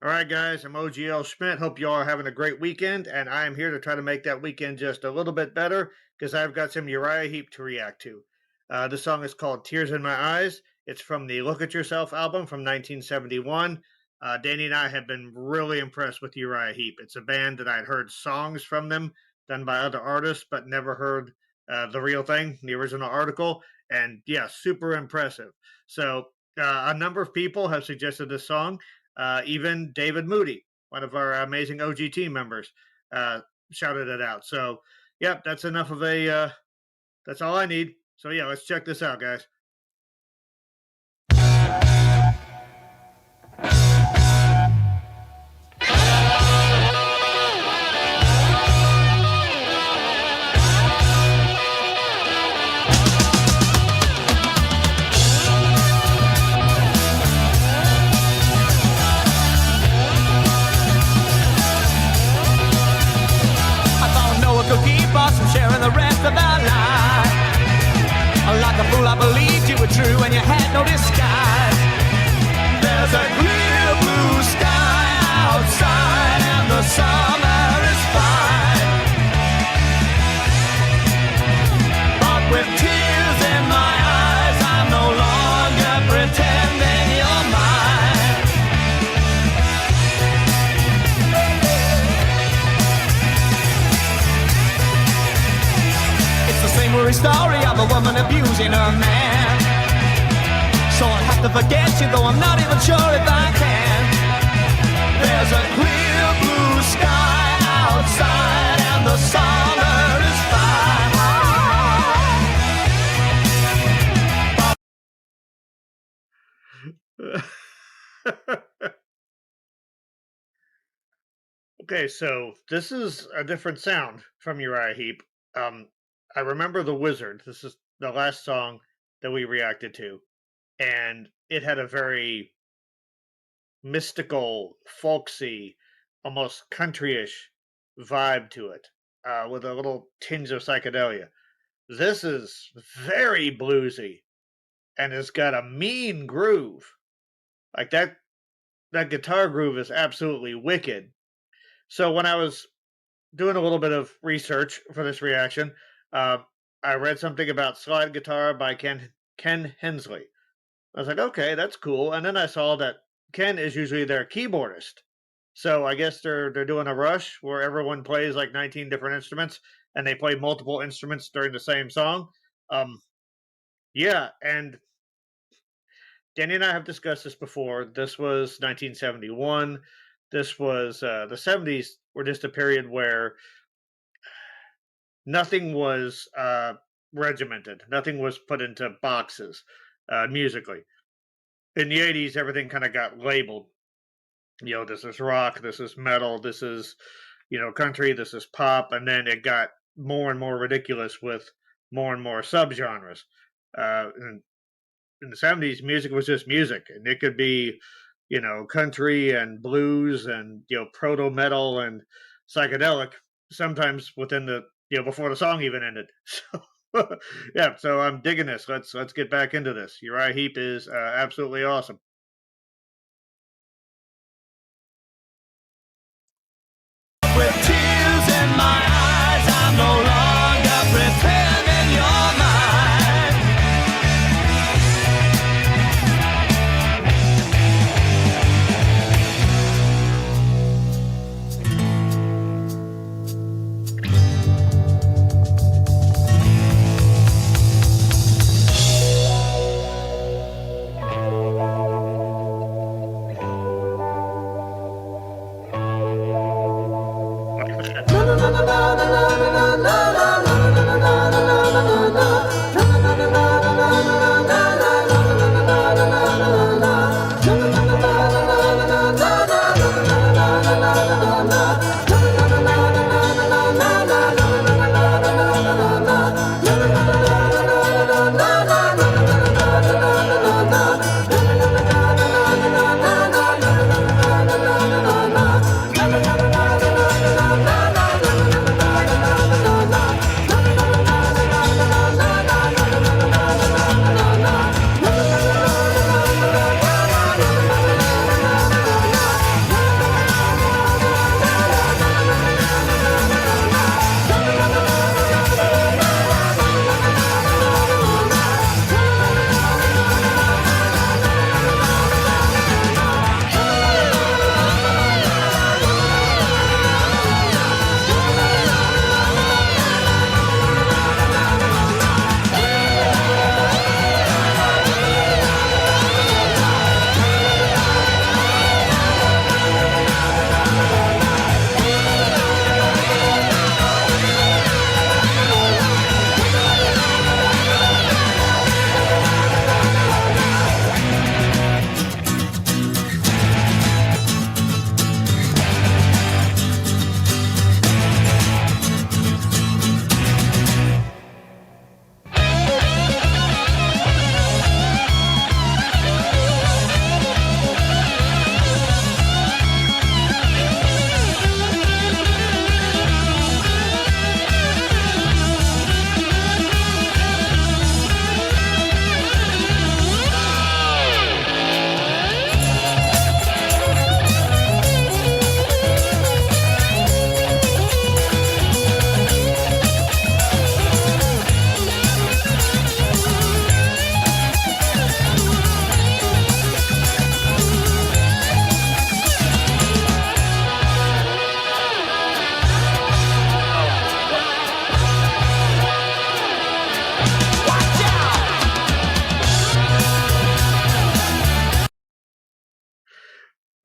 All right, guys, I'm OGL Schmitt. Hope you all are having a great weekend, and I am here to try to make that weekend just a little bit better because I've got some Uriah Heep to react to. This song is called Tears in My Eyes. It's from the Look at Yourself album from 1971. Danny and I have been really impressed with Uriah Heep. It's a band that I'd heard songs from them done by other artists, but never heard the real thing, the original article. And yeah, super impressive. So a number of people have suggested this song. Even David Moody, one of our amazing OGTeam members, shouted it out. So, yep, that's enough of a, that's all I need. So, yeah, let's check this out, guys. Sharing the rest of our life. Like a fool, I believed you were true and you had no disguise. There's a clear blue sky outside and the summer is fine. But with tears in my eyes, I'm no longer pretending you're mine. Same worry story of a woman abusing her man. So I have to forget you, though I'm not even sure if I can. There's a clear blue sky outside and the summer is fine. Okay, so this is a different sound from Uriah Heep. I remember The Wizard. This is the last song that we reacted to. And it had a very mystical, folksy, almost country-ish vibe to it, with a little tinge of psychedelia. This is very bluesy, and it's got a mean groove. Like that guitar groove is absolutely wicked. So when I was doing a little bit of research for this reaction, I read something about slide guitar by Ken Hensley. I was like, okay, that's cool. And then I saw that Ken is usually their keyboardist. So I guess they're doing a rush where everyone plays like 19 different instruments and they play multiple instruments during the same song. Yeah, and Danny and I have discussed this before. This was 1971. This was the 70s were just a period where nothing was regimented. Nothing was put into boxes musically. In the 80s, everything kind of got labeled. You know, this is rock, this is metal, this is, country, this is pop. And then it got more and more ridiculous with more and more subgenres. In the 70s, music was just music. And it could be, country and blues and, proto metal and psychedelic, sometimes within the before the song even ended. So, yeah, so I'm digging this. Let's get back into this. Uriah Heep is absolutely awesome. With tears in my eyes, I'm no longer pretending you're mine.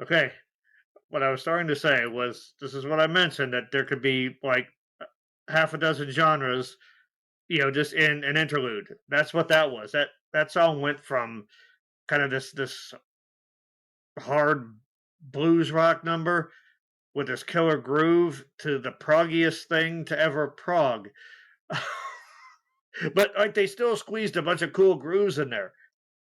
Okay. What I was starting to say was this is what I mentioned that there could be like half a dozen genres, just in an interlude. That's what that was. That song went from kind of this hard blues rock number with this killer groove to the proggiest thing to ever prog. But like they still squeezed a bunch of cool grooves in there.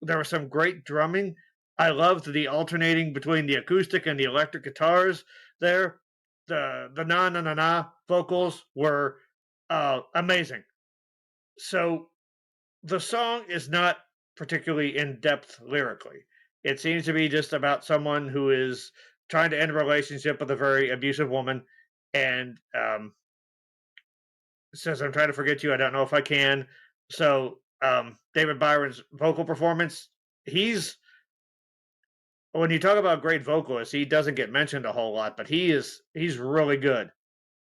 There was some great drumming. I loved the alternating between the acoustic and the electric guitars there. The na na na na vocals were amazing. So the song is not particularly in depth lyrically. It seems to be just about someone who is trying to end a relationship with a very abusive woman, and says, "I'm trying to forget you. I don't know if I can." So David Byron's vocal performance, he's when you talk about great vocalists, he doesn't get mentioned a whole lot, but he's really good.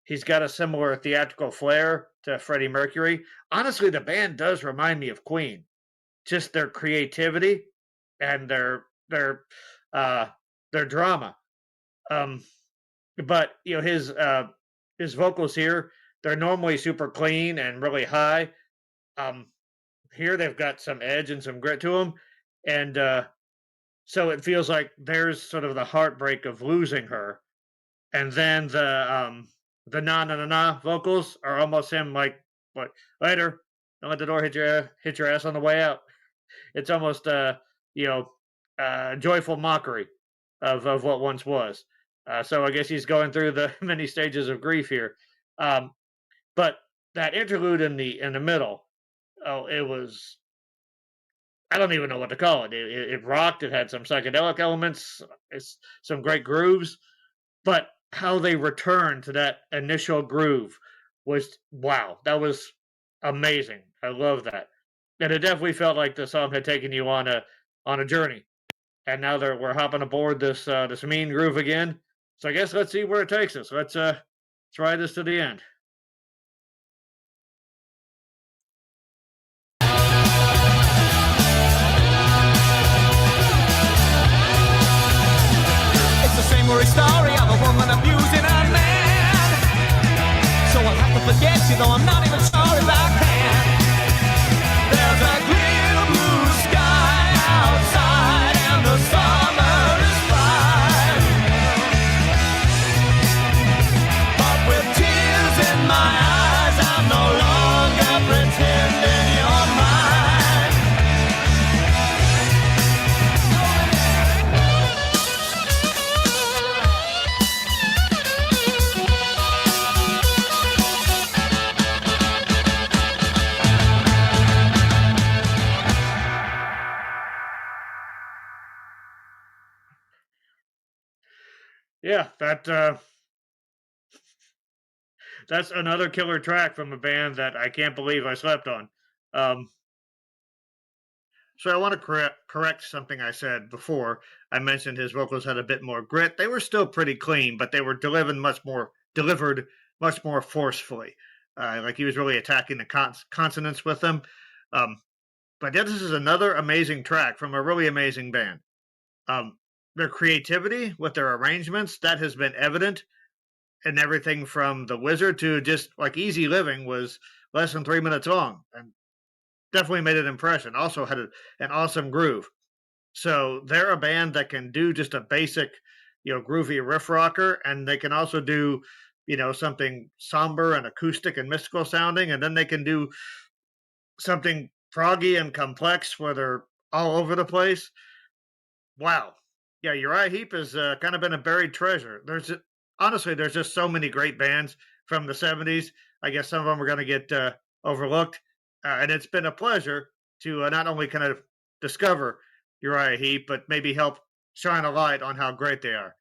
He's got a similar theatrical flair to Freddie Mercury. Honestly, the band does remind me of Queen, just their creativity and uh, their drama. Um, but his vocals here, they're normally super clean and really high. Um, Here they've got some edge and some grit to them, and so it feels like there's sort of the heartbreak of losing her, and then the na na na na vocals are almost him like later, don't let the door hit your ass on the way out. It's almost you know joyful mockery of what once was. So I guess he's going through the many stages of grief here. Um, but that interlude in the middle, oh, it was, I don't even know what to call it. It rocked. It had some psychedelic elements, some great grooves, but how they returned to that initial groove was wow. That was amazing. I love that, and it definitely felt like the song had taken you on a journey. And now that we're hopping aboard this mean groove again. So I guess let's see where it takes us. Let's try this to the end. It's the same worry story of a woman abusing a man. So I'll have to forget you, though I'm not even sure if I can. There's a clear blue sky outside and the summer is fine. But with tears in my eyes, I'm no longer pretending you're mine. Yeah, that's another killer track from a band that I can't believe I slept on. Um, so I want to correct something I said before. I mentioned his vocals had a bit more grit. They were still pretty clean, but they were delivered much more forcefully. Like he was really attacking the consonants with them. Um, but yeah, this is another amazing track from a really amazing band. Um, their creativity with their arrangements, that has been evident, and everything from The Wizard to just like Easy Living was less than 3 minutes long and definitely made an impression. Also had an awesome groove. So they're a band that can do just a basic, groovy riff rocker, and they can also do, something somber and acoustic and mystical sounding, and then they can do something proggy and complex where they're all over the place. Wow. Yeah, Uriah Heep has kind of been a buried treasure. Honestly, there's just so many great bands from the '70s. I guess some of them are going to get overlooked, and it's been a pleasure to not only kind of discover Uriah Heep, but maybe help shine a light on how great they are.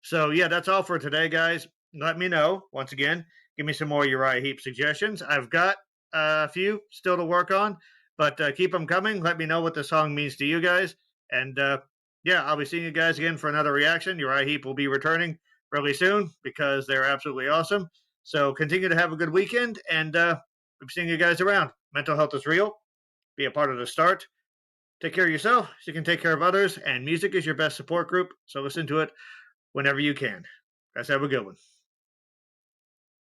So yeah, that's all for today, guys. Let me know once again. Give me some more Uriah Heep suggestions. I've got a few still to work on, but keep them coming. Let me know what the song means to you guys, and yeah, I'll be seeing you guys again for another reaction. Uriah Heep will be returning really soon because they're absolutely awesome. So continue to have a good weekend, and we'll be seeing you guys around. Mental health is real. Be a part of the start. Take care of yourself so you can take care of others, and music is your best support group, so listen to it whenever you can. Guys, have a good one.